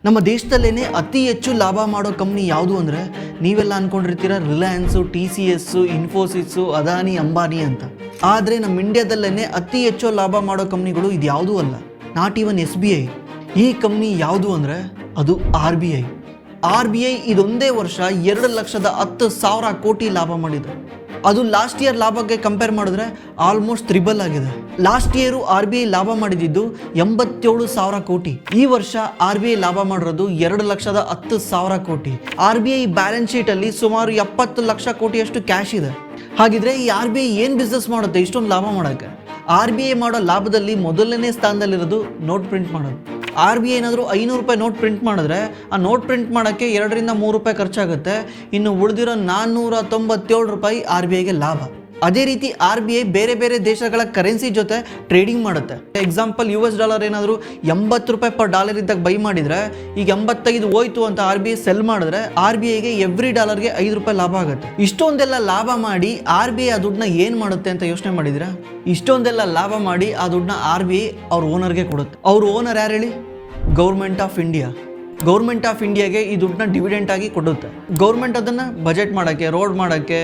ನಮ್ಮ ದೇಶದಲ್ಲೇ ಅತಿ ಹೆಚ್ಚು ಲಾಭ ಮಾಡೋ ಕಂಪ್ನಿ ಯಾವುದು ಅಂದರೆ ನೀವೆಲ್ಲ ಅಂದ್ಕೊಂಡಿರ್ತೀರ ರಿಲಯನ್ಸು, TCS, ಇನ್ಫೋಸಿಸ್ಸು, ಅದಾನಿ, ಅಂಬಾನಿ ಅಂತ. ಆದರೆ ನಮ್ಮ ಇಂಡಿಯಾದಲ್ಲೇ ಅತಿ ಹೆಚ್ಚು ಲಾಭ ಮಾಡೋ ಕಂಪ್ನಿಗಳು ಇದು ಯಾವುದೂ ಅಲ್ಲ, ನಾಟ್ ಈವನ್ SBI. ಈ ಕಂಪ್ನಿ ಯಾವುದು ಅಂದರೆ ಅದು RBI. RBI ಇದೊಂದೇ ವರ್ಷ 2,10,000 ಕೋಟಿ ಲಾಭ ಮಾಡಿದೆ. ಅದು ಲಾಸ್ಟ್ ಇಯರ್ ಲಾಭಕ್ಕೆ ಕಂಪೇರ್ ಮಾಡಿದ್ರೆ ಆಲ್ಮೋಸ್ಟ್ ತ್ರಿಬಲ್ ಆಗಿದೆ. ಲಾಸ್ಟ್ ಇಯರು RBI ಲಾಭ ಮಾಡಿದ್ದು 87,000 ಕೋಟಿ. ಈ ವರ್ಷ RBI ಲಾಭ ಮಾಡಿರೋದು 2,10,000 ಕೋಟಿ. RBI ಬ್ಯಾಲೆನ್ಸ್ ಶೀಟಲ್ಲಿ ಸುಮಾರು 70 ಲಕ್ಷ ಕೋಟಿಯಷ್ಟು ಕ್ಯಾಶ್ ಇದೆ. ಹಾಗಿದ್ರೆ ಈ RBI ಏನು ಬಿಸ್ನೆಸ್ ಮಾಡುತ್ತೆ ಇಷ್ಟೊಂದು ಲಾಭ ಮಾಡೋಕ್ಕೆ? RBI ಮಾಡೋ ಲಾಭದಲ್ಲಿ ಮೊದಲನೇ ಸ್ಥಾನದಲ್ಲಿರೋದು ನೋಟ್ ಪ್ರಿಂಟ್ ಮಾಡೋದು. RBI ಏನಾದರೂ 500 ರೂಪಾಯಿ ನೋಟ್ ಪ್ರಿಂಟ್ ಮಾಡಿದ್ರೆ ಆ ನೋಟ್ ಪ್ರಿಂಟ್ ಮಾಡೋಕ್ಕೆ 2 ರಿಂದ 3 ರೂಪಾಯಿ ಖರ್ಚಾಗುತ್ತೆ. ಇನ್ನು ಉಳಿದಿರೋ 497 ರೂಪಾಯಿ RBIಗೆ ಲಾಭ. ಅದೇ ರೀತಿ RBI ಬೇರೆ ಬೇರೆ ದೇಶಗಳ ಕರೆನ್ಸಿ ಜೊತೆ ಟ್ರೇಡಿಂಗ್ ಮಾಡುತ್ತೆ. ಎಕ್ಸಾಂಪಲ್ US ಡಾಲರ್ ಏನಾದರೂ 80 ರೂಪಾಯಿ ಪರ್ ಡಾಲರ್ ಇದ್ದಾಗ ಬೈ ಮಾಡಿದರೆ ಈಗ 85 ಹೋಯ್ತು ಅಂತ RBI ಸೆಲ್ ಮಾಡಿದ್ರೆ RBIಗೆ ಎವ್ರಿ ಡಾಲರ್ಗೆ 5 ರೂಪಾಯಿ ಲಾಭ ಆಗುತ್ತೆ. ಇಷ್ಟೊಂದೆಲ್ಲ ಲಾಭ ಮಾಡಿ RBI ಆ ದುಡ್ಡನ್ನ ಏನು ಮಾಡುತ್ತೆ ಅಂತ ಯೋಚನೆ ಮಾಡಿದ್ರೆ, ಇಷ್ಟೊಂದೆಲ್ಲ ಲಾಭ ಮಾಡಿ ಆ ದುಡ್ಡನ್ನ RBI ಅವ್ರ ಓನರ್ಗೆ ಕೊಡುತ್ತೆ. ಅವ್ರ ಓನರ್ ಯಾರು ಹೇಳಿ? Government of India. Government of ಇಂಡಿಯಾಗೆ ಈ ದುಡ್ಡನ್ನ ಡಿವಿಡೆಂಟ್ ಆಗಿ ಕೊಡುತ್ತೆ. ಗೌರ್ಮೆಂಟ್ ಅದನ್ನು ಬಜೆಟ್ ಮಾಡೋಕ್ಕೆ, ರೋಡ್ ಮಾಡೋಕ್ಕೆ,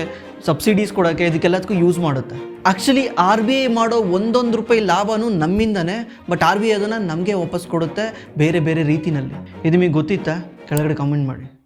ಸಬ್ಸಿಡೀಸ್ ಕೊಡೋಕ್ಕೆ, ಇದಕ್ಕೆಲ್ಲದಕ್ಕೂ ಯೂಸ್ ಮಾಡುತ್ತೆ. ಆ್ಯಕ್ಚುಲಿ RBI ಮಾಡೋ 1 ರೂಪಾಯಿ ಲಾಭನೂ ನಮ್ಮಿಂದನೇ, ಬಟ್ RBI ಅದನ್ನು ನಮಗೆ ವಾಪಸ್ ಕೊಡುತ್ತೆ ಬೇರೆ ಬೇರೆ ರೀತಿಯಲ್ಲಿ. ಇದು ನಿಮಗೆ ಗೊತ್ತಿತ್ತಾ? ಕೆಳಗಡೆ ಕಾಮೆಂಟ್ ಮಾಡಿ.